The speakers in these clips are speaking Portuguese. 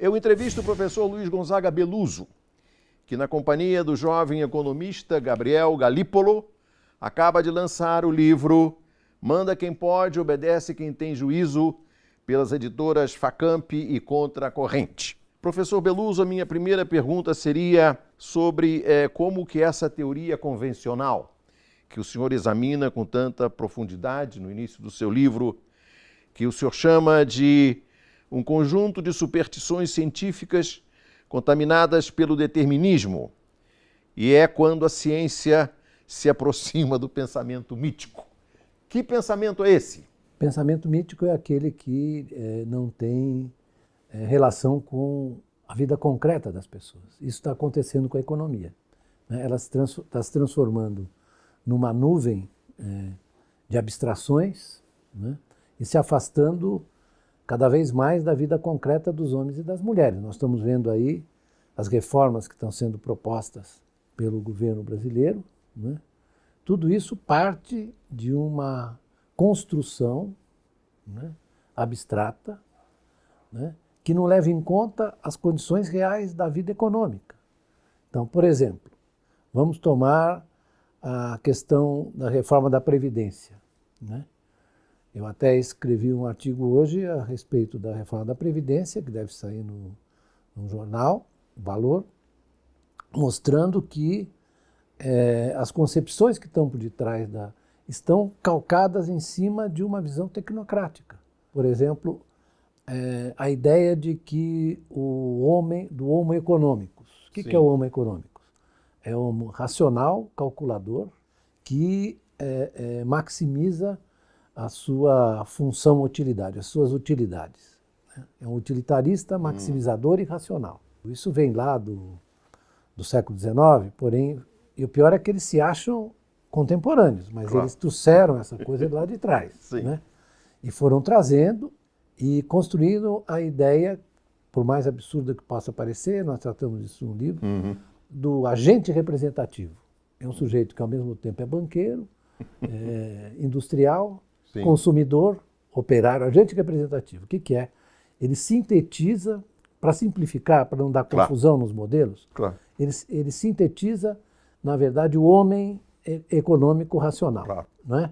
Eu entrevisto o professor Luiz Gonzaga Beluso, que na companhia do jovem economista Gabriel Galípolo, acaba de lançar o livro Manda Quem Pode, Obedece Quem Tem Juízo, pelas editoras Facamp e Contra a Corrente. Professor Beluso, a minha primeira pergunta seria sobre como que essa teoria convencional, que o senhor examina com tanta profundidade no início do seu livro, que o senhor chama de um conjunto de superstições científicas contaminadas pelo determinismo, e é quando a ciência se aproxima do pensamento mítico. Que pensamento é esse? Pensamento mítico é aquele que não tem relação com a vida concreta das pessoas. Isso está acontecendo com a economia, né? Ela está se transformando numa nuvem de abstrações, né? E se afastando cada vez mais da vida concreta dos homens e das mulheres. Nós estamos vendo aí as reformas que estão sendo propostas pelo governo brasileiro, né? Tudo isso parte de uma construção, né, abstrata, né, que não leva em conta as condições reais da vida econômica. Então, por exemplo, vamos tomar a questão da reforma da Previdência, né? Eu até escrevi um artigo hoje a respeito da reforma da Previdência, que deve sair no jornal, Valor, mostrando que as concepções que estão por detrás estão calcadas em cima de uma visão tecnocrática. Por exemplo, a ideia de que do homo economicus. O que é o homo economicus? É o homo racional, calculador, que maximiza a sua função utilidade, as suas utilidades, né? É um utilitarista, maximizador e racional. Isso vem lá do século XIX, porém, e o pior é que eles se acham contemporâneos, mas claro, eles trouxeram essa coisa de lá de trás, né? E foram trazendo e construindo a ideia, por mais absurda que possa parecer, nós tratamos disso no livro, do agente representativo. É um sujeito que ao mesmo tempo é banqueiro, industrial, consumidor, operário, agente representativo. O que é? Ele sintetiza, para simplificar, para não dar confusão nos modelos, ele sintetiza, na verdade, o homem econômico racional. Né?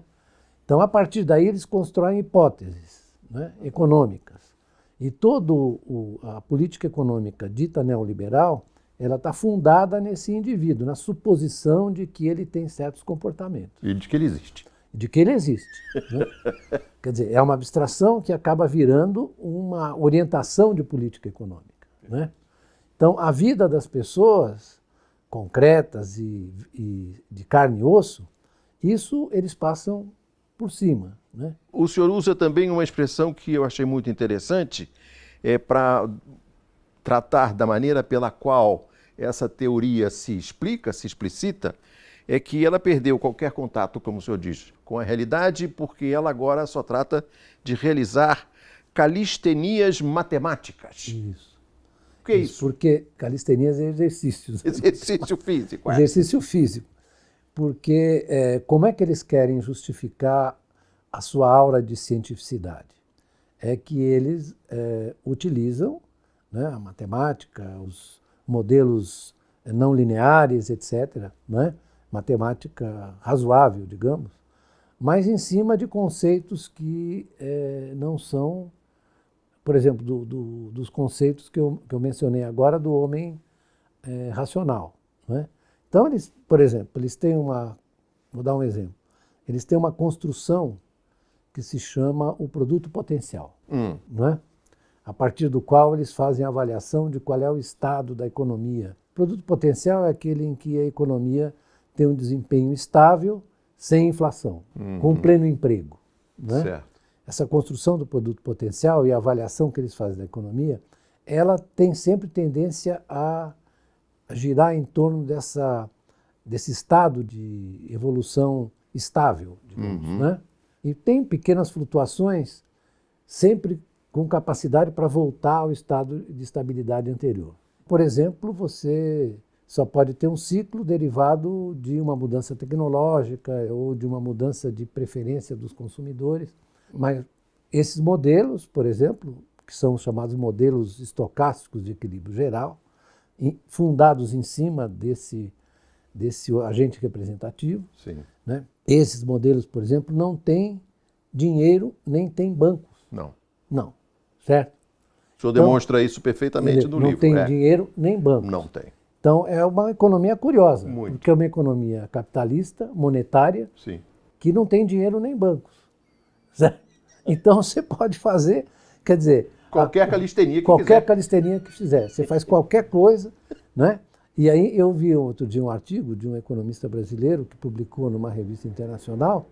Então, a partir daí, eles constroem hipóteses, né, econômicas. E toda a política econômica dita neoliberal, ela está fundada nesse indivíduo, na suposição de que ele tem certos comportamentos. E de que ele existe. De que ele existe. Né? Quer dizer, é uma abstração que acaba virando uma orientação de política econômica. Né? Então, a vida das pessoas concretas e de carne e osso, isso eles passam por cima. Né? O senhor usa também uma expressão que eu achei muito interessante para tratar da maneira pela qual essa teoria se explica, se explicita, é que ela perdeu qualquer contato, como o senhor diz, com a realidade, porque ela agora só trata de realizar calistenias matemáticas. Isso. O que é isso? Porque calistenias é exercícios. Exercício físico. Exercício físico. Porque como é que eles querem justificar a sua aura de cientificidade? É que eles utilizam, né, a matemática, os modelos não lineares, etc., né? Matemática razoável, digamos, mas em cima de conceitos que não são, por exemplo, dos conceitos que eu mencionei agora do homem racional. Né? Então, eles, por exemplo, eles têm vou dar um exemplo, eles têm uma construção que se chama o produto potencial, né? A partir do qual eles fazem a avaliação de qual é o estado da economia. O produto potencial é aquele em que a economia tem um desempenho estável, sem inflação, com pleno emprego. Né? Certo. Essa construção do produto potencial e a avaliação que eles fazem da economia, ela tem sempre tendência a girar em torno desse estado de evolução estável, digamos, né? E tem pequenas flutuações, sempre com capacidade para voltar ao estado de estabilidade anterior. Por exemplo, você só pode ter um ciclo derivado de uma mudança tecnológica ou de uma mudança de preferência dos consumidores. Mas esses modelos, por exemplo, que são os chamados modelos estocásticos de equilíbrio geral, fundados em cima desse agente representativo. Sim. Né? Esses modelos, por exemplo, não têm dinheiro nem têm bancos. Não. Não, certo? O senhor demonstra isso perfeitamente no livro. Não tem dinheiro nem bancos. Não tem. Então, é uma economia curiosa, Muito. porque é uma economia capitalista, monetária, Sim. que não tem dinheiro nem bancos. Certo? Então, você pode fazer, quer dizer... Qualquer calistenia que qualquer quiser. calistenia que fizer. Você faz qualquer coisa, né? E aí eu vi outro dia um artigo de um economista brasileiro que publicou numa revista internacional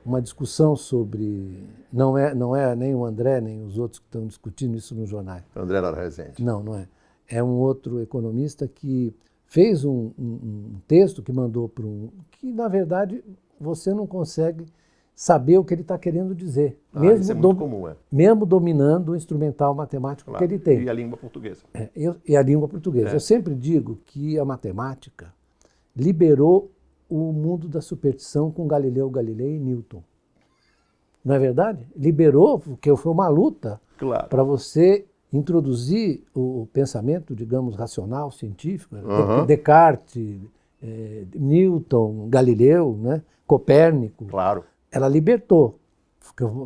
uma discussão sobre... Não é nem o André, nem os outros que estão discutindo isso nos jornais. André Lara Rezende. Não é. É um outro economista que fez um texto que mandou para que, na verdade, você não consegue saber o que ele está querendo dizer. Isso é muito comum, mesmo dominando o instrumental matemático que ele tem. E a língua portuguesa. E a língua portuguesa. Eu sempre digo que a matemática liberou o mundo da superstição com Galileu Galilei e Newton. Não é verdade? Liberou, porque foi uma luta para você introduzir o pensamento, digamos, racional, científico. Descartes, Newton, Galileu, né? Copérnico. Claro. Ela libertou,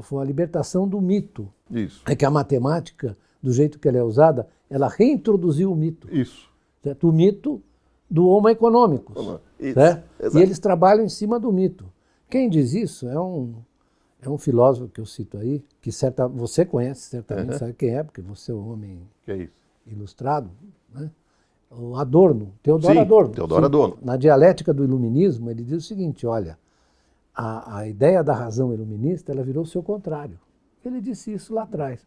foi uma libertação do mito. Isso. É que a matemática, do jeito que ela é usada, ela reintroduziu o mito. Isso. Certo? O mito do Homo economicus. Isso. Certo? Exato. E eles trabalham em cima do mito. Quem diz isso é um filósofo que eu cito aí, que você conhece certamente, sabe quem é, porque você é um homem ilustrado, né? O Adorno, Teodoro Adorno. Teodoro Adorno. Na dialética do iluminismo, ele diz o seguinte, olha, a ideia da razão iluminista, ela virou o seu contrário. Ele disse isso lá atrás.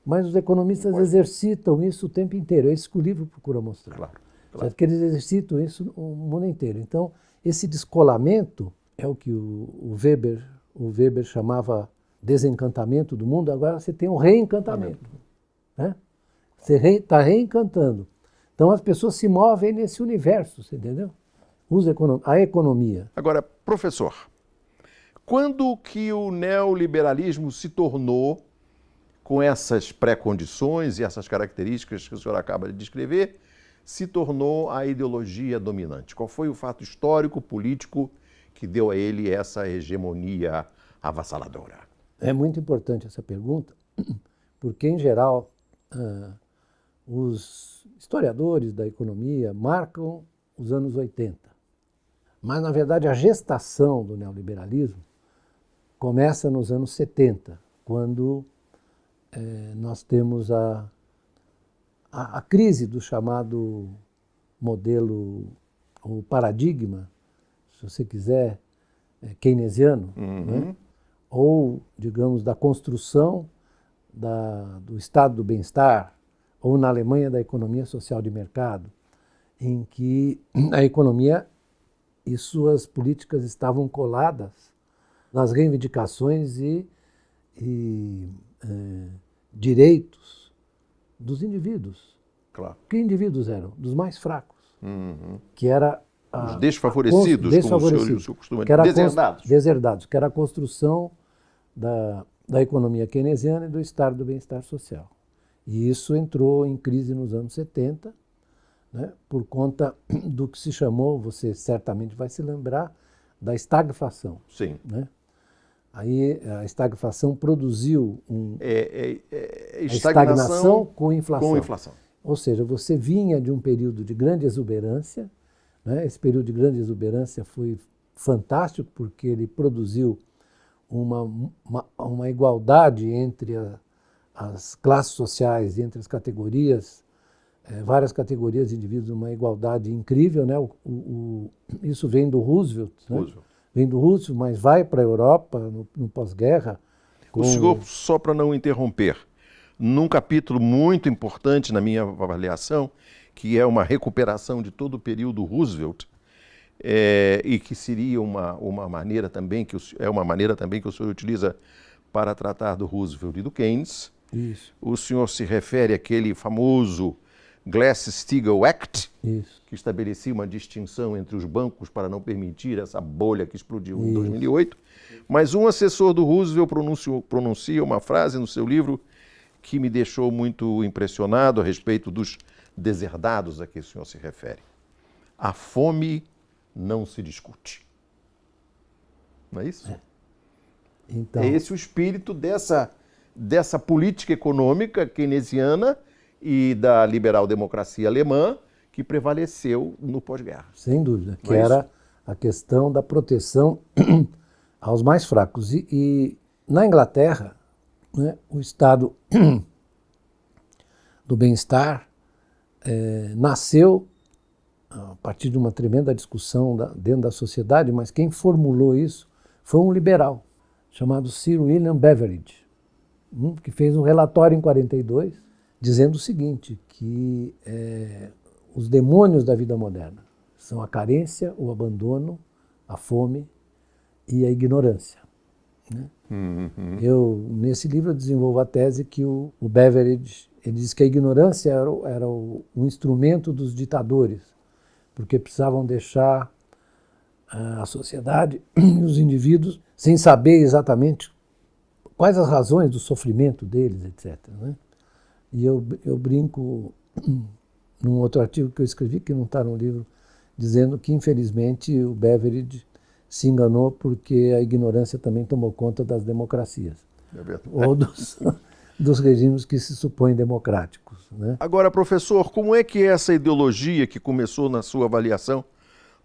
Mas os economistas exercitam isso o tempo inteiro. É isso que o livro procura mostrar. Claro. Certo? Que eles exercitam isso o mundo inteiro. Então, esse descolamento é o que o Weber chamava desencantamento do mundo. Agora você tem um reencantamento. Né? Você está reencantando. Então, as pessoas se movem nesse universo, você entendeu? A economia. Agora, professor, quando que o neoliberalismo se tornou, com essas pré-condições e essas características que o senhor acaba de descrever, se tornou a ideologia dominante? Qual foi o fato histórico, político, que deu a ele essa hegemonia avassaladora? É muito importante essa pergunta, porque, em geral, os historiadores da economia marcam os anos 80. Mas, na verdade, a gestação do neoliberalismo começa nos anos 70, quando nós temos a crise do chamado modelo, ou paradigma, se você quiser, keynesiano, né? Ou, digamos, da construção do estado do bem-estar, ou na Alemanha da economia social de mercado, em que a economia e suas políticas estavam coladas nas reivindicações e direitos dos indivíduos. Claro. Que indivíduos eram? Dos mais fracos. Que era os desfavorecidos, como o senhor costuma dizer, deserdados. Deserdados, que era a construção da economia keynesiana e do estado do bem-estar social. E isso entrou em crise nos anos 70, né, por conta do que se chamou, você certamente vai se lembrar, da estagflação. Sim. Né? Aí a estagflação produziu estagnação com inflação. Com inflação. Ou seja, você vinha de um período de grande exuberância, né? Esse período de grande exuberância foi fantástico porque ele produziu uma igualdade entre as classes sociais, entre as categorias, várias categorias de indivíduos, uma igualdade incrível, né? Isso vem do Roosevelt, né? Vem do Roosevelt, mas vai para a Europa no pós-guerra. O senhor, só para não interromper, num capítulo muito importante na minha avaliação, que é uma recuperação de todo o período Roosevelt, e que seria uma maneira também que o senhor utiliza para tratar do Roosevelt e do Keynes. Isso. O senhor se refere àquele famoso Glass-Steagall Act, isso, que estabelecia uma distinção entre os bancos para não permitir essa bolha que explodiu em 2008. Mas um assessor do Roosevelt pronuncia uma frase no seu livro que me deixou muito impressionado a respeito dos deserdados a que o senhor se refere. A fome não se discute. Não é isso? Então, É esse o espírito dessa política econômica keynesiana e da liberal-democracia alemã que prevaleceu no pós-guerra. sem dúvida, que Não é era isso? a questão da proteção aos mais fracos. E na Inglaterra, né, o estado do bem-estar nasceu a partir de uma tremenda discussão dentro da sociedade, mas quem formulou isso foi um liberal chamado Sir William Beveridge, que fez um relatório em 42 dizendo o seguinte, que os demônios da vida moderna são a carência, o abandono, a fome e a ignorância. Né? Eu, nesse livro, eu desenvolvo a tese que o Beveridge ele diz que a ignorância era o instrumento dos ditadores, porque precisavam deixar a sociedade e os indivíduos sem saber exatamente quais as razões do sofrimento deles, etc. Né? E eu brinco num outro artigo que eu escrevi, que não está no livro, dizendo que, infelizmente, o Beveridge se enganou porque a ignorância também tomou conta das democracias, ou dos regimes que se supõem democráticos. Né? Agora, professor, como é que essa ideologia que começou na sua avaliação,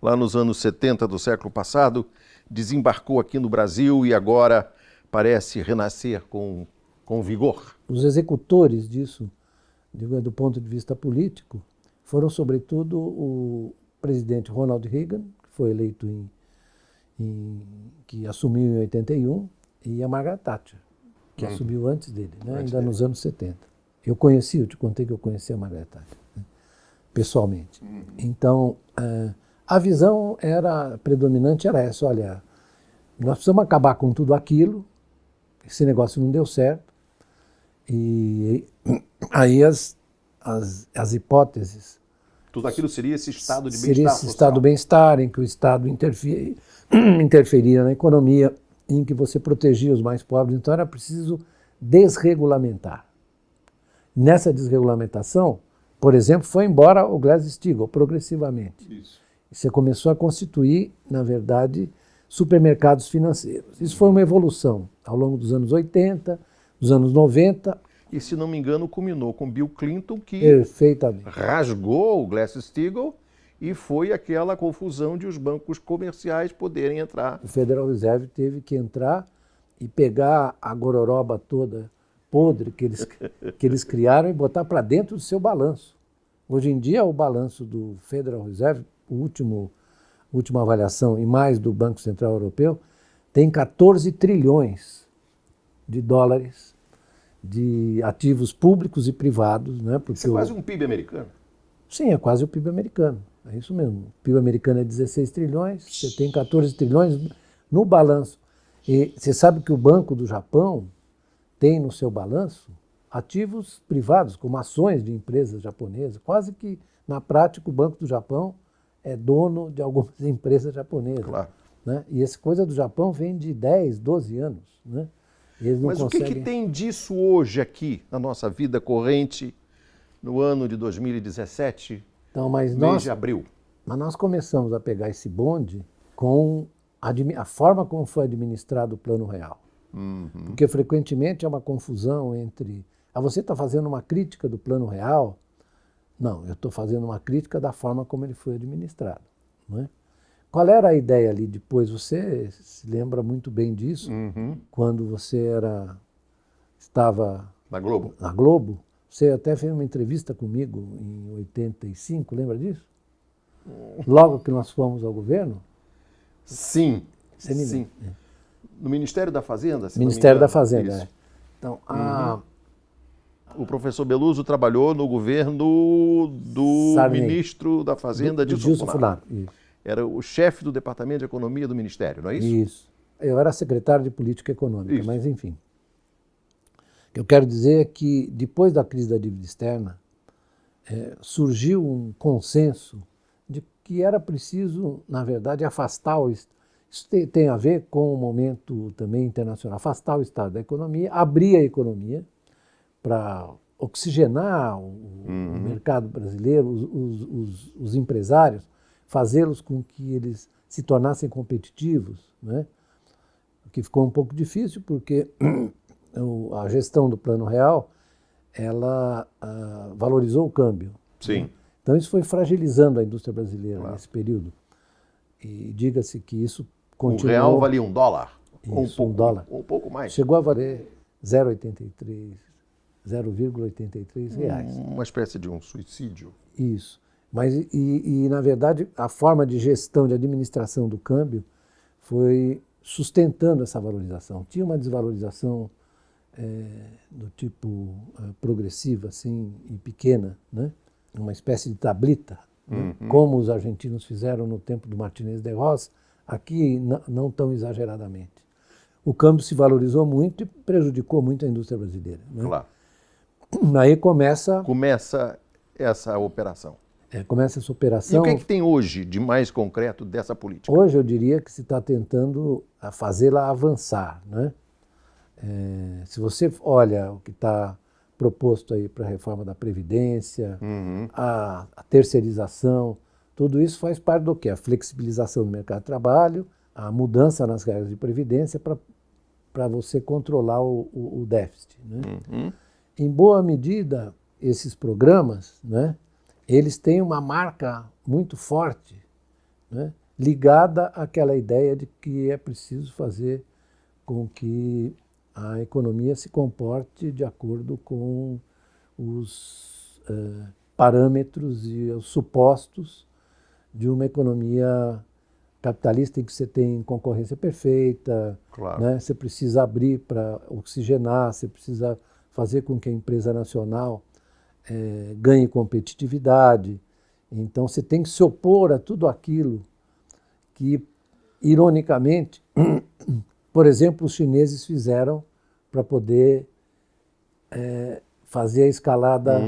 lá nos anos 70 do século passado, desembarcou aqui no Brasil e agora parece renascer com vigor? Os executores disso, do ponto de vista político, foram, sobretudo, o presidente Ronald Reagan, que foi eleito que assumiu em 81, e a Margaret Thatcher, que assumiu antes dele, né, ainda nos anos 70. Eu te contei que eu conheci a Margaret Thatcher, né, pessoalmente. Então, a visão predominante era essa, olha, nós precisamos acabar com tudo aquilo, esse negócio não deu certo, e aí as hipóteses... Tudo aquilo seria esse estado de bem-estar seria esse social. estado de bem-estar, em que o Estado interferia na economia, em que você protegia os mais pobres. Então era preciso desregulamentar. Nessa desregulamentação, por exemplo, foi embora o Glass-Steagall, progressivamente. Isso. E você começou a constituir, na verdade, supermercados financeiros. Isso foi uma evolução ao longo dos anos 80, dos anos 90. E, se não me engano, culminou com Bill Clinton, que Perfeitamente. rasgou o Glass-Steagall e foi aquela confusão de os bancos comerciais poderem entrar. O Federal Reserve teve que entrar e pegar a gororoba toda podre que eles criaram e botar para dentro do seu balanço. Hoje em dia, o balanço do Federal Reserve, última avaliação, e mais do Banco Central Europeu, tem 14 trilhões de dólares de ativos públicos e privados. Né? Porque Isso é quase um PIB americano. Sim, é quase o PIB americano. É isso mesmo. O PIB americano é 16 trilhões, você tem 14 trilhões no balanço. E você sabe que o Banco do Japão tem no seu balanço ativos privados, como ações de empresas japonesas. Quase que, na prática, o Banco do Japão é dono de algumas empresas japonesas. Claro. Né? E essa coisa do Japão vem de 10, 12 anos. Né? Eles não Mas conseguem... o que tem disso hoje aqui, na nossa vida corrente, no ano de 2017, Então, mês de abril? Mas nós começamos a pegar esse bonde com a forma como foi administrado o Plano Real. Porque frequentemente é uma confusão entre... você está fazendo uma crítica do Plano Real? Não, eu estou fazendo uma crítica da forma como ele foi administrado. Não é? Qual era a ideia ali depois? Você se lembra muito bem disso, quando você estava Na Globo? na Globo. Você até fez uma entrevista comigo em 85, lembra disso? Logo que nós fomos ao governo? Sim. Você me Sim. lembra? No Ministério da Fazenda? se não me Ministério da engano. Fazenda. Isso. É. Então, O professor Beluso trabalhou no governo do Sarney. ministro da Fazenda, do Dilson Gilson Funaro. Funaro. Isso. Era o chefe do Departamento de Economia do Ministério, não é isso? Isso. Eu era secretário de Política Econômica, Isso. mas enfim. O que eu quero dizer é que, depois da crise da dívida externa, surgiu um consenso de que era preciso, na verdade, afastar o Estado. Isso tem a ver com o momento também internacional. Afastar o Estado da economia, abrir a economia para oxigenar o mercado brasileiro, os empresários, fazê-los com que eles se tornassem competitivos, né? O que ficou um pouco difícil porque a gestão do Plano Real, ela valorizou o câmbio. Sim. Né? Então isso foi fragilizando a indústria brasileira Claro. nesse período. E diga-se que isso O continuou... real valia $1. Isso, $1. Ou um pouco mais. Chegou a valer 0,83 reais. Uma espécie de um suicídio. Isso. Mas, na verdade, a forma de gestão, de administração do câmbio foi sustentando essa valorização. Tinha uma desvalorização do tipo progressiva, assim, e pequena, né? Uma espécie de tablita, né? Como os argentinos fizeram no tempo do Martínez de Ross, aqui não tão exageradamente. O câmbio se valorizou muito e prejudicou muito a indústria brasileira. Né? Claro. Aí começa essa operação. Começa essa E operação. o que é que tem hoje de mais concreto dessa política? Hoje eu diria que se está tentando fazê-la avançar. Né? Se você olha o que está proposto aí para a reforma da Previdência, a terceirização, tudo isso faz parte do quê? A flexibilização do mercado de trabalho, a mudança nas regras de previdência para você controlar o déficit. Né? Em boa medida, esses programas, né, eles têm uma marca muito forte, né, ligada àquela ideia de que é preciso fazer com que a economia se comporte de acordo com os parâmetros e os supostos de uma economia capitalista em que você tem concorrência perfeita, Claro. né? Você precisa abrir para oxigenar, você precisa fazer com que a empresa nacional ganhe competitividade. Então você tem que se opor a tudo aquilo que, ironicamente, por exemplo, os chineses fizeram para poder fazer a escalada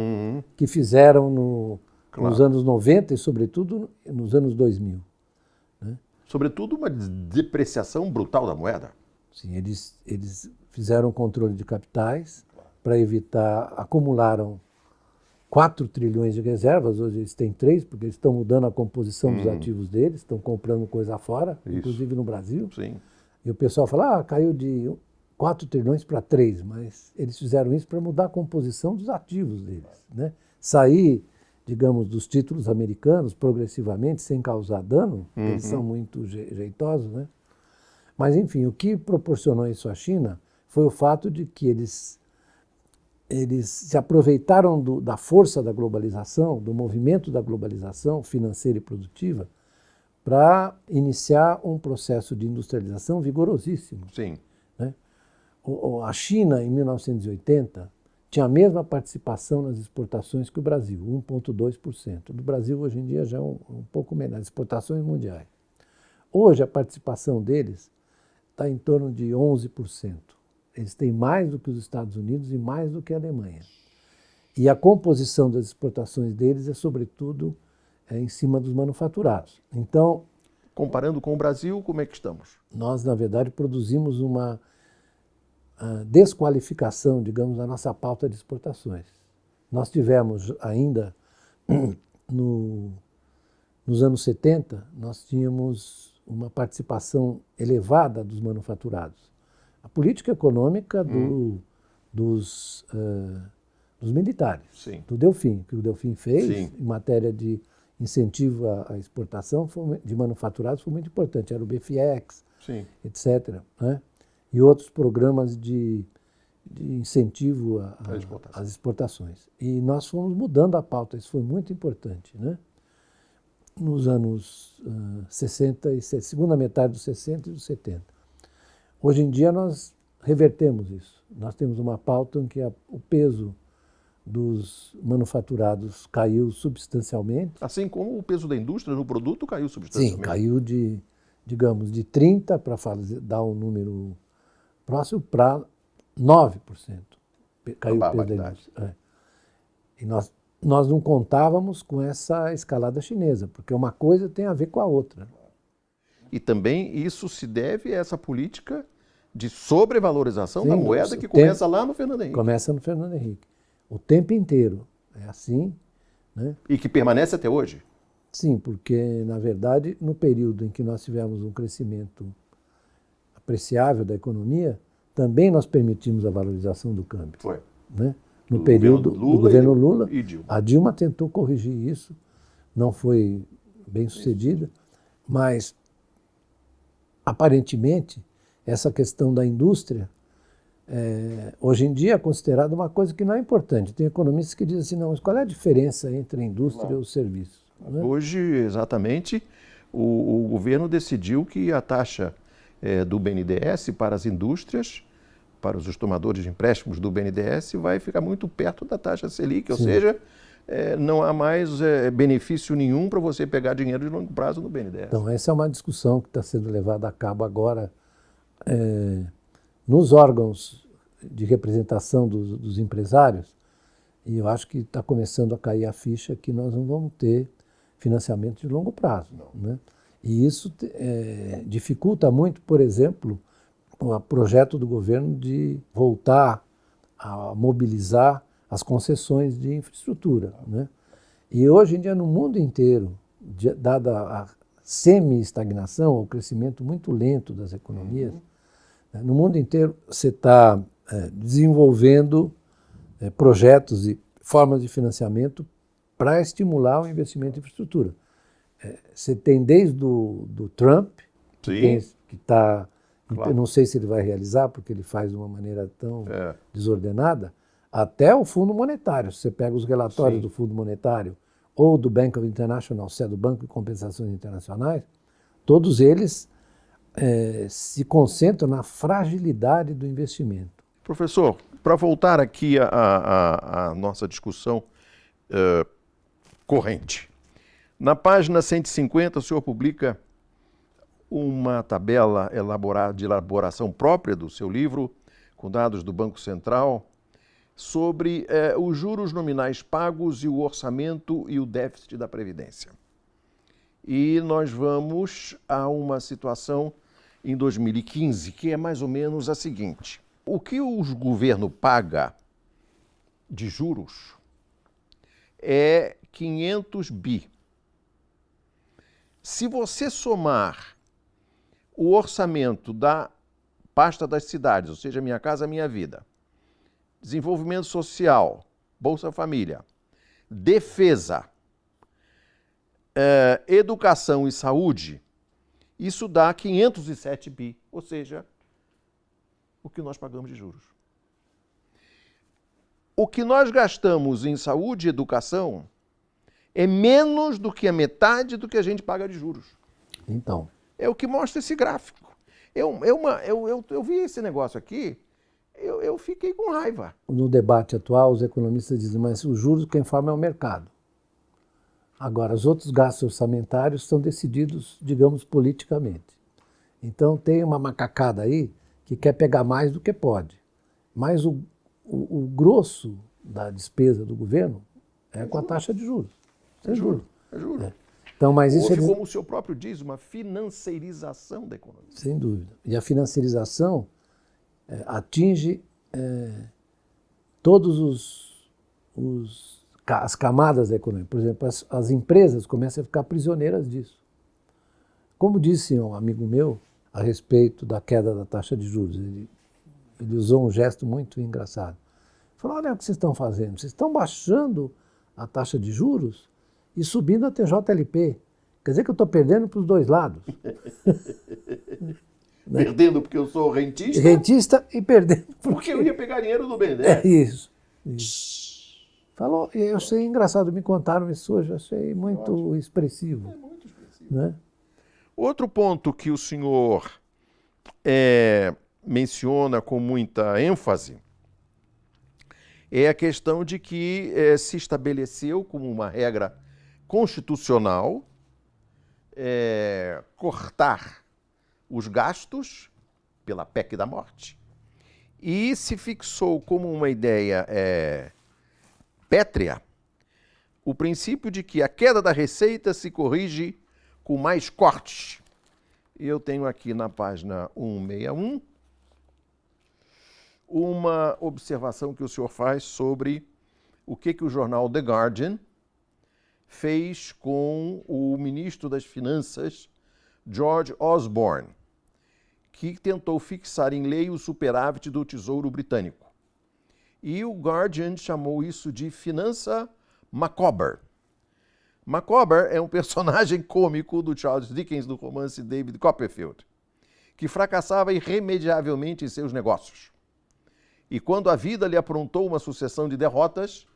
que fizeram nos anos 90 e, sobretudo, nos anos 2000. Né? Sobretudo uma depreciação brutal da moeda. Sim, eles fizeram controle de capitais para evitar, acumularam 4 trilhões de reservas, hoje eles têm 3, porque eles estão mudando a composição dos ativos deles, estão comprando coisa fora, Isso. inclusive no Brasil. Sim. E o pessoal fala, caiu de 4 trilhões para 3, mas eles fizeram isso para mudar a composição dos ativos deles. Né? Sair, digamos, dos títulos americanos progressivamente, sem causar dano, eles são muito jeitosos, né? Mas, enfim, o que proporcionou isso à China foi o fato de que eles se aproveitaram da força da globalização, do movimento da globalização financeira e produtiva, para iniciar um processo de industrialização vigorosíssimo. Sim. Né? A China, em 1980, tinha a mesma participação nas exportações que o Brasil, 1,2%. Do Brasil, hoje em dia, já é um pouco menos, as exportações mundiais. Hoje, a participação deles está em torno de 11%. Eles têm mais do que os Estados Unidos e mais do que a Alemanha. E a composição das exportações deles é, sobretudo, em cima dos manufaturados. Então, comparando com o Brasil, como é que estamos? Nós, na verdade, produzimos uma desqualificação, digamos, da nossa pauta de exportações. Nós tivemos ainda, nos anos 70, nós tínhamos uma participação elevada dos manufaturados. A política econômica dos militares, Sim. do Delfim, que o Delfim fez Sim. em matéria de incentivo à exportação de manufaturados foi muito importante. Era o BFIEX, Sim. etc. Né? E outros programas de incentivo às exportações. E nós fomos mudando a pauta, isso foi muito importante. Né? Nos anos 60, segunda metade dos 60 e dos 70. Hoje em dia nós revertemos isso. Nós temos uma pauta em que o peso dos manufaturados caiu substancialmente. Assim como o peso da indústria no produto caiu substancialmente. Sim, caiu digamos, de 30%, para dar um número próximo, para 9%. Caiu o peso da indústria. E nós não contávamos com essa escalada chinesa, porque uma coisa tem a ver com a outra. E também isso se deve a essa política de sobrevalorização Sim, da moeda o que começa lá no Fernando Henrique. Começa no Fernando Henrique. O tempo inteiro é assim, né? E que permanece até hoje. Sim, porque, na verdade, no período em que nós tivemos um crescimento apreciável da economia, também nós permitimos a valorização do câmbio. Foi. Né? No Do período governo Lula do governo Lula, e Dilma. a Dilma tentou corrigir isso, não foi bem sucedida, mas, aparentemente, essa questão da indústria, hoje em dia é considerada uma coisa que não é importante. Tem economistas que dizem assim, não, mas qual é a diferença entre a indústria e os serviços? Né? Hoje, exatamente, o governo decidiu que a taxa do BNDES para as indústrias, para os tomadores de empréstimos do BNDES, vai ficar muito perto da taxa Selic, ou seja, não há mais benefício nenhum para você pegar dinheiro de longo prazo no BNDES. Então, essa é uma discussão que está sendo levada a cabo agora nos órgãos de representação dos empresários, e eu acho que está começando a cair a ficha que nós não vamos ter financiamento de longo prazo. Né? E isso dificulta muito, por exemplo, o projeto do governo de voltar a mobilizar as concessões de infraestrutura. Né? E hoje em dia, no mundo inteiro, dada a semi-estagnação, o crescimento muito lento das economias, no mundo inteiro você está desenvolvendo projetos e formas de financiamento para estimular o investimento em infraestrutura. Você tem desde do Trump, que está... Claro. Eu não sei se ele vai realizar, porque ele faz de uma maneira tão desordenada, até o Fundo Monetário. Se você pega os relatórios do Fundo Monetário ou do Bank of International, se é do Banco de Compensações Internacionais, todos eles se concentram na fragilidade do investimento. Professor, para voltar aqui à nossa discussão corrente, na página 150 o senhor publica uma tabela de elaboração própria do seu livro, com dados do Banco Central, sobre os juros nominais pagos e o orçamento e o déficit da Previdência. E nós vamos a uma situação em 2015, que é mais ou menos a seguinte. O que o governo paga de juros é 500 bi. Se você somar o orçamento da pasta das cidades, ou seja, Minha Casa Minha Vida, desenvolvimento social, Bolsa Família, defesa, educação e saúde, isso dá 507 bi, ou seja, o que nós pagamos de juros. O que nós gastamos em saúde e educação é menos do que a metade do que a gente paga de juros. Então. É o que mostra esse gráfico. Eu vi esse negócio aqui, eu fiquei com raiva. No debate atual, os economistas dizem, mas os juros quem forma é o mercado. Agora, os outros gastos orçamentários são decididos, digamos, politicamente. Então, tem uma macacada aí que quer pegar mais do que pode. Mas o grosso da despesa do governo é com a taxa de juros. É juro. É juro. Então, mas isso houve, como o senhor próprio diz, uma financeirização da economia. Sem dúvida. E a financiarização atinge todos as camadas da economia. Por exemplo, as empresas começam a ficar prisioneiras disso. Como disse um amigo meu a respeito da queda da taxa de juros, ele usou um gesto muito engraçado. Ele falou, olha o que vocês estão fazendo, vocês estão baixando a taxa de juros e subindo a TJLP. Quer dizer que eu estou perdendo para os dois lados. Perdendo porque eu sou rentista? Rentista e perdendo porque eu ia pegar dinheiro do BNDES. É isso. Falou, eu achei engraçado, me contaram isso hoje, achei muito expressivo. É muito expressivo. Né? Outro ponto que o senhor menciona com muita ênfase é a questão de que se estabeleceu como uma regra constitucional cortar os gastos pela PEC da morte e se fixou como uma ideia pétrea o princípio de que a queda da receita se corrige com mais cortes. Eu tenho aqui na página 161 uma observação que o senhor faz sobre o que o jornal The Guardian fez com o ministro das Finanças, George Osborne, que tentou fixar em lei o superávit do Tesouro Britânico. E o Guardian chamou isso de finança Micawber. Micawber é um personagem cômico do Charles Dickens do romance David Copperfield, que fracassava irremediavelmente em seus negócios. E quando a vida lhe aprontou uma sucessão de derrotas,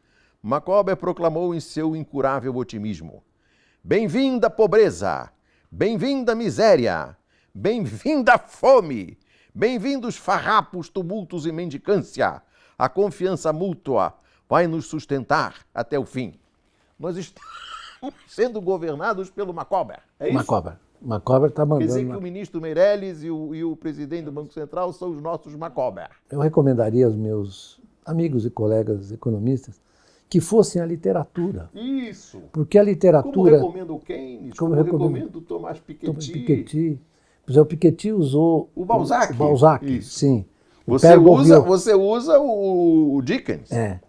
Micawber proclamou em seu incurável otimismo: "Bem-vinda pobreza! Bem-vinda miséria! Bem-vinda fome! Bem-vindos farrapos, tumultos e mendicância! A confiança mútua vai nos sustentar até o fim." Nós estamos sendo governados pelo Micawber. É isso? Micawber está mandando... Quer dizer que o ministro Meirelles e o presidente do Banco Central são os nossos Micawber. Eu recomendaria aos meus amigos e colegas economistas que fossem à literatura. Isso. Porque a literatura... Como recomenda o Keynes, como recomenda o Thomas Piketty. Pois é, o Piketty usou... O Balzac. O Balzac, isso. Sim. Você usa o Dickens. É.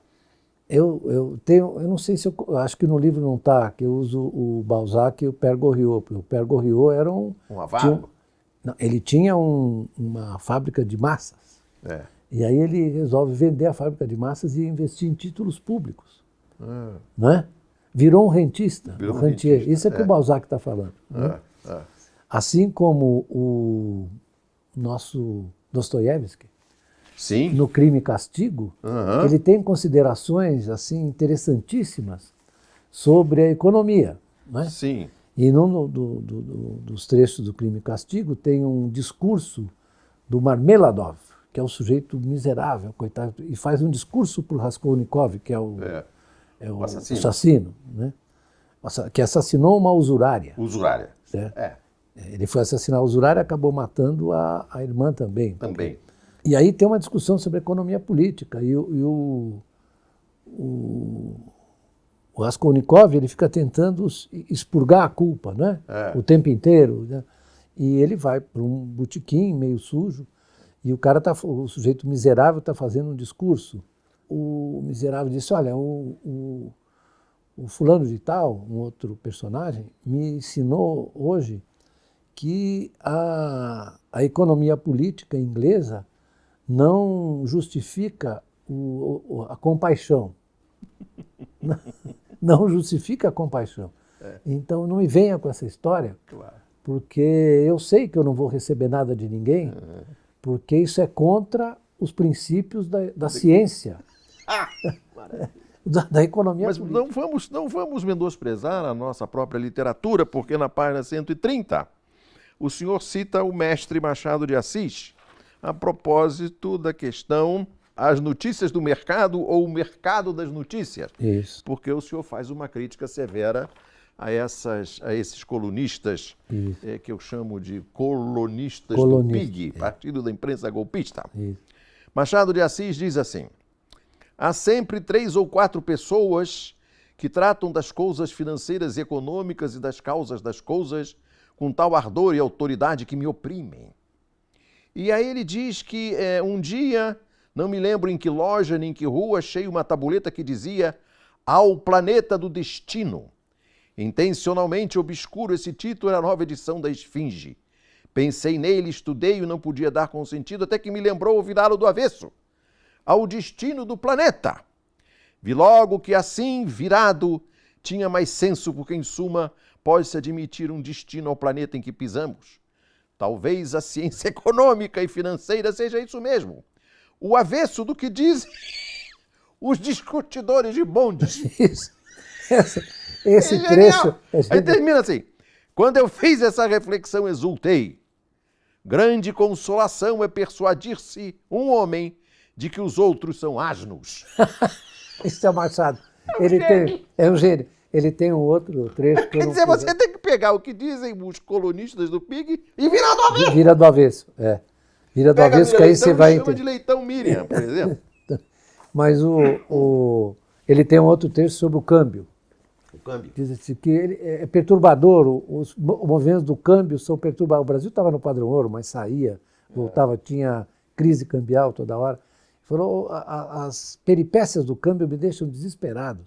Eu não sei se eu acho que no livro não está, que eu uso o Balzac e o Père Goriot, porque o Père Goriot era um avaro. Ele tinha uma fábrica de massas. É. E aí ele resolve vender a fábrica de massas e investir em títulos públicos. Né? Virou um rentista. Virou um um rentier. rentista. Isso é que o Balzac está falando. Né? Assim como o nosso Dostoiévski, Sim. no Crime e Castigo, ele tem considerações assim interessantíssimas sobre a economia. Né? Sim. E num dos trechos do Crime e Castigo tem um discurso do Marmeladov, que é o sujeito miserável, coitado, e faz um discurso para o Raskolnikov, que é o assassino, né? Que assassinou uma usurária. Usurária. Certo? Ele foi assassinar a usurária e acabou matando a irmã também. Também. E aí tem uma discussão sobre economia política. E o Raskolnikov, ele fica tentando expurgar a culpa, né? O tempo inteiro. Né? E ele vai para um botequim meio sujo e o sujeito miserável está fazendo um discurso. O miserável disse: olha, o fulano de tal, um outro personagem, me ensinou hoje que a economia política inglesa não justifica a compaixão. Não justifica a compaixão. Então não me venha com essa história, porque eu sei que eu não vou receber nada de ninguém, porque isso é contra os princípios da ciência, da economia política. Mas não vamos menosprezar a nossa própria literatura, porque na página 130 o senhor cita o mestre Machado de Assis, a propósito da questão as notícias do mercado ou o mercado das notícias. Isso. Porque o senhor faz uma crítica severa a esses colunistas, que eu chamo de colonistas do PIG, Partido da Imprensa Golpista. Isso. Machado de Assis diz assim: há sempre 3 ou 4 pessoas que tratam das coisas financeiras e econômicas e das causas das coisas com tal ardor e autoridade que me oprimem. E aí ele diz que um dia, não me lembro em que loja nem em que rua, achei uma tabuleta que dizia Ao Planeta do Destino. Intencionalmente obscuro esse título, era a nova edição da Esfinge. Pensei nele, estudei e não podia dar com sentido, até que me lembrou virá-lo do avesso. Ao destino do planeta. Vi logo que assim, virado, tinha mais senso, porque em suma pode-se admitir um destino ao planeta em que pisamos. Talvez a ciência econômica e financeira seja isso mesmo. O avesso do que dizem os discutidores de bondes. Isso. Esse trecho... Aí termina assim: quando eu fiz essa reflexão, exultei. Grande consolação é persuadir-se um homem de que os outros são asnos. Isso é o Machado. É um gênio. Ele tem um outro trecho que Quer dizer, você tem que pegar o que dizem os colonistas do PIG e virar do avesso. Vira do avesso, Vira do avesso, que aí você vai entender. De Leitão Miriam, por exemplo. Mas ele tem um outro texto sobre o câmbio. O câmbio. Diz assim, que ele é perturbador, os movimentos do câmbio são perturbadores. O Brasil estava no padrão ouro, mas saía, voltava, tinha crise cambial toda hora. Falou, as peripécias do câmbio me deixam desesperado.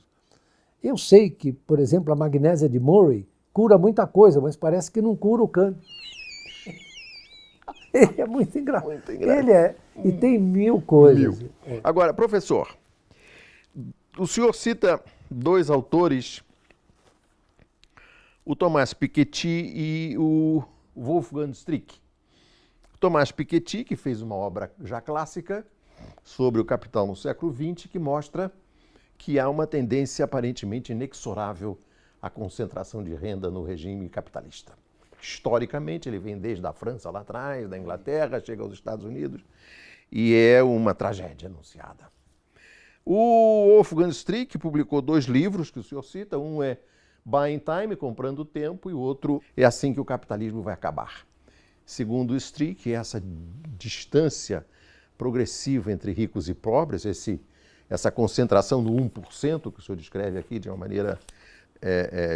Eu sei que, por exemplo, a magnésia de Murray cura muita coisa, mas parece que não cura o câmbio. Ele é muito engraçado. Ele é, e tem mil coisas. Agora, professor, o senhor cita dois autores, o Thomas Piketty e o Wolfgang Strick. O Thomas Piketty, que fez uma obra já clássica sobre o capital no século XX, que mostra que há uma tendência aparentemente inexorável à concentração de renda no regime capitalista. Historicamente, ele vem desde a França lá atrás, da Inglaterra, chega aos Estados Unidos, e é uma tragédia anunciada. O Wolfgang Strick publicou dois livros que o senhor cita, um é Buying Time, Comprando Tempo, e o outro é Assim que o Capitalismo Vai Acabar. Segundo o Strick, essa distância progressiva entre ricos e pobres, essa concentração no 1%, que o senhor descreve aqui de uma maneira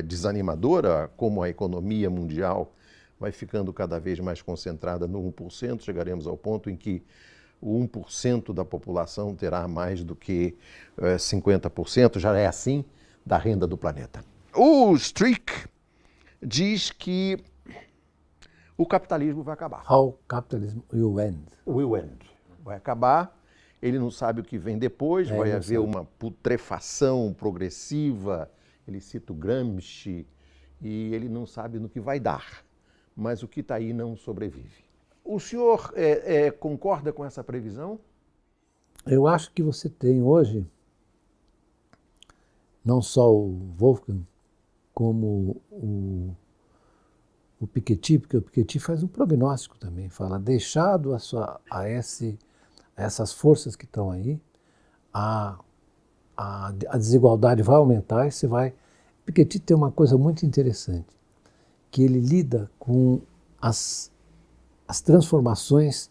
desanimadora, como a economia mundial vai ficando cada vez mais concentrada no 1%, chegaremos ao ponto em que o 1% da população terá mais do que 50%, já é assim, da renda do planeta. O Strick diz que o capitalismo vai acabar. How capitalism will end. Will end. Vai acabar, ele não sabe o que vem depois, vai haver uma putrefação progressiva, ele cita o Gramsci, e ele não sabe no que vai dar, mas o que está aí não sobrevive. O senhor concorda com essa previsão? Eu acho que você tem hoje, não só o Wolfgang, como o Piketty, porque o Piketty faz um prognóstico também, fala, deixado a essas forças que estão aí, a desigualdade vai aumentar e você vai... Piketty tem uma coisa muito interessante, que ele lida com as transformações,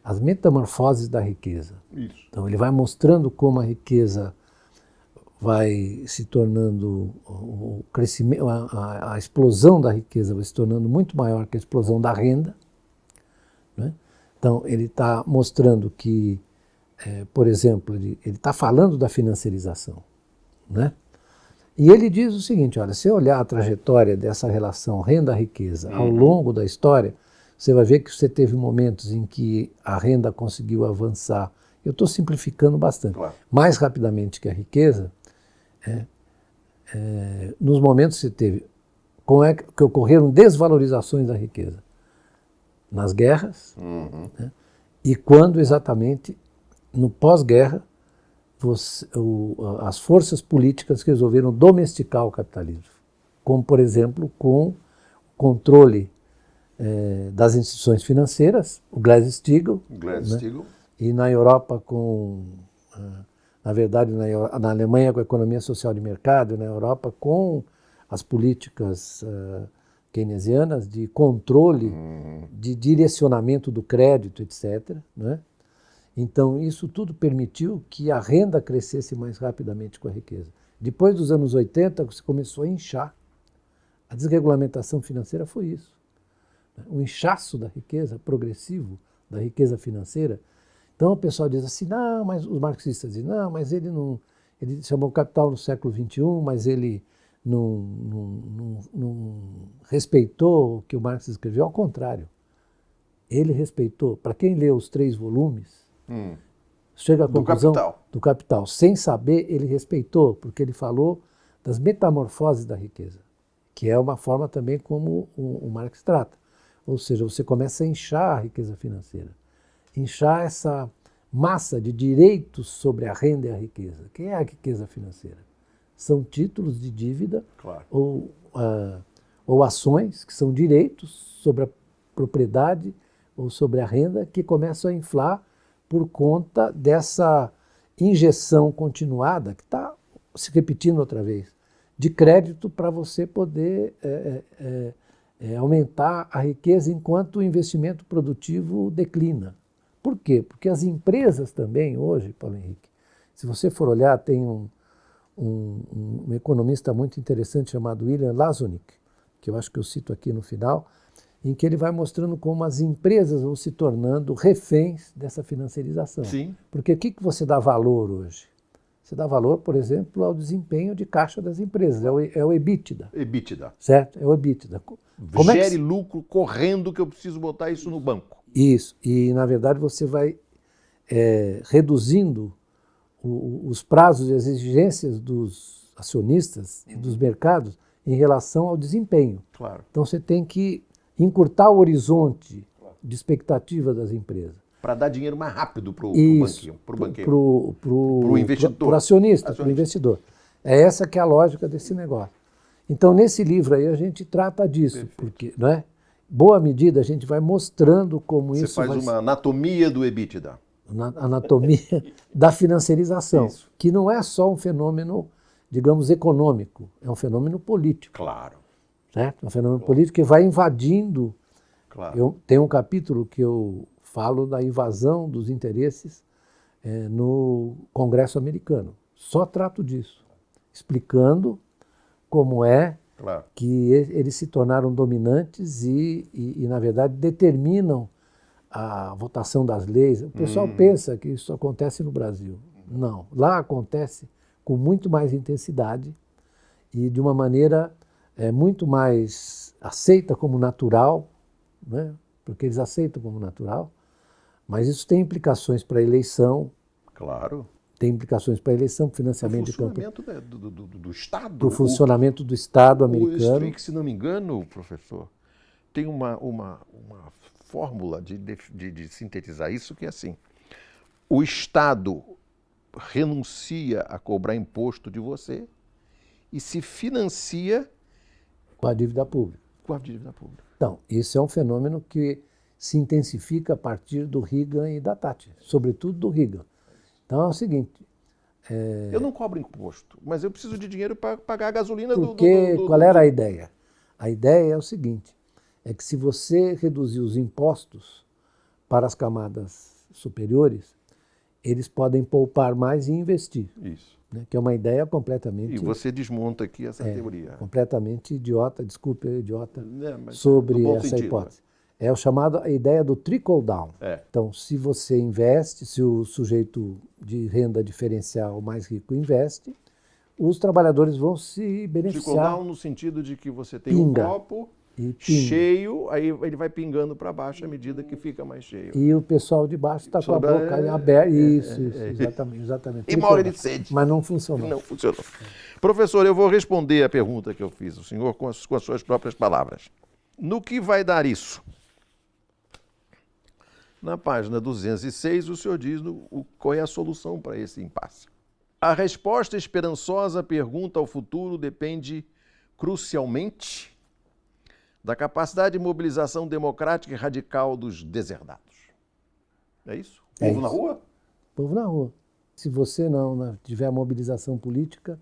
as metamorfoses da riqueza. Isso. Então ele vai mostrando como a riqueza vai se tornando, o crescimento, a explosão da riqueza vai se tornando muito maior que a explosão da renda, né? Então ele está mostrando que, por exemplo, ele está falando da financiarização, né? E ele diz o seguinte, olha, se olhar a trajetória dessa relação renda-riqueza ao longo da história, você vai ver que você teve momentos em que a renda conseguiu avançar, eu estou simplificando bastante, claro, mais rapidamente que a riqueza, nos momentos que você teve, como é que ocorreram desvalorizações da riqueza? Nas guerras, né? E quando exatamente, no pós-guerra, as forças políticas resolveram domesticar o capitalismo, como, por exemplo, com o controle das instituições financeiras, o Glass-Steagall, né? E na Europa na verdade, na Alemanha com a economia social de mercado, na Europa com as políticas keynesianas de controle, de direcionamento do crédito, etc., né? Então, isso tudo permitiu que a renda crescesse mais rapidamente com a riqueza. Depois dos anos 80, você começou a inchar. A desregulamentação financeira foi isso. O inchaço da riqueza, progressivo da riqueza financeira. Então, o pessoal diz assim, não, mas os marxistas dizem, não, mas ele chamou Capital no século XXI, mas ele não respeitou o que o Marx escreveu. Ao contrário, ele respeitou. Para quem lê os 3 volumes, chega à conclusão do Capital. Sem saber, ele respeitou, porque ele falou das metamorfoses da riqueza, que é uma forma também como o Marx trata. Ou seja, você começa a inchar a riqueza financeira, inchar essa massa de direitos sobre a renda e a riqueza. O que é a riqueza financeira? São títulos de dívida, claro, ou ações, que são direitos sobre a propriedade ou sobre a renda, que começam a inflar por conta dessa injeção continuada, que está se repetindo outra vez, de crédito para você poder aumentar a riqueza enquanto o investimento produtivo declina. Por quê? Porque as empresas também hoje, Paulo Henrique, se você for olhar, tem um economista muito interessante chamado William Lazonick, que eu acho que eu cito aqui no final, em que ele vai mostrando como as empresas vão se tornando reféns dessa financiarização. Sim. Porque o que você dá valor hoje? Você dá valor, por exemplo, ao desempenho de caixa das empresas, é o EBITDA. EBITDA. Certo? É o EBITDA. Como Gere lucro correndo que eu preciso botar isso no banco. Isso. E, na verdade, você vai reduzindo os prazos e as exigências dos acionistas e dos mercados em relação ao desempenho. Claro. Então, você tem que encurtar o horizonte de expectativa das empresas. Para dar dinheiro mais rápido para o banqueiro. Para o investidor. Para o acionista, para o investidor. É essa que é a lógica desse negócio. Então, nesse livro aí, a gente trata disso. Perfeito. Porque, não é? Boa medida, a gente vai mostrando como Você isso... Você faz uma anatomia do EBITDA. Anatomia da financiarização, isso. Que não é só um fenômeno, digamos, econômico, é um fenômeno político. Claro. Certo? É um fenômeno político que vai invadindo. Claro. Tem um capítulo que eu falo da invasão dos interesses no Congresso americano. Só trato disso, explicando como que eles se tornaram dominantes e, na verdade, determinam a votação das leis. O pessoal pensa que isso acontece no Brasil. Não. Lá acontece com muito mais intensidade e de uma maneira muito mais aceita como natural, né? Porque eles aceitam como natural, mas isso tem implicações para a eleição. Claro. Tem implicações para a eleição, para o financiamento de campanha. Para o funcionamento do Estado. Para o funcionamento do Estado americano. O Streeck, se não me engano, professor, tem uma fórmula de sintetizar isso, que é assim: o Estado renuncia a cobrar imposto de você e se financia com a dívida pública. Com a dívida pública. Então, isso é um fenômeno que se intensifica a partir do Reagan e da Thatcher, sobretudo do Reagan. Então é o seguinte... Eu não cobro imposto, mas eu preciso de dinheiro para pagar a gasolina Qual era a ideia? A ideia é o seguinte, é que se você reduzir os impostos para as camadas superiores, eles podem poupar mais e investir. Isso. Né? Que é uma ideia completamente... E você desmonta aqui essa teoria. Completamente idiota, desculpe, idiota, sobre essa hipótese. É a ideia do trickle down. Então, se você investe, se o sujeito de renda diferencial mais rico investe, os trabalhadores vão se beneficiar. Trickle down no sentido de que você tem um copo cheio, aí ele vai pingando para baixo à medida que fica mais cheio. E o pessoal de baixo está com a boca aberta. Isso, exatamente. E uma hora de sede. Mas não funcionou. Não funcionou. Professor, eu vou responder a pergunta que eu fiz ao senhor com as suas próprias palavras. No que vai dar isso? Na página 206, o senhor diz qual é a solução para esse impasse. A resposta esperançosa à pergunta ao futuro depende crucialmente da capacidade de mobilização democrática e radical dos deserdados. É isso? Povo na rua? Povo na rua. Se você não tiver mobilização política,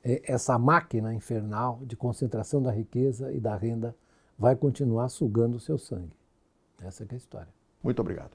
essa máquina infernal de concentração da riqueza e da renda vai continuar sugando o seu sangue. Essa é a história. Muito obrigado.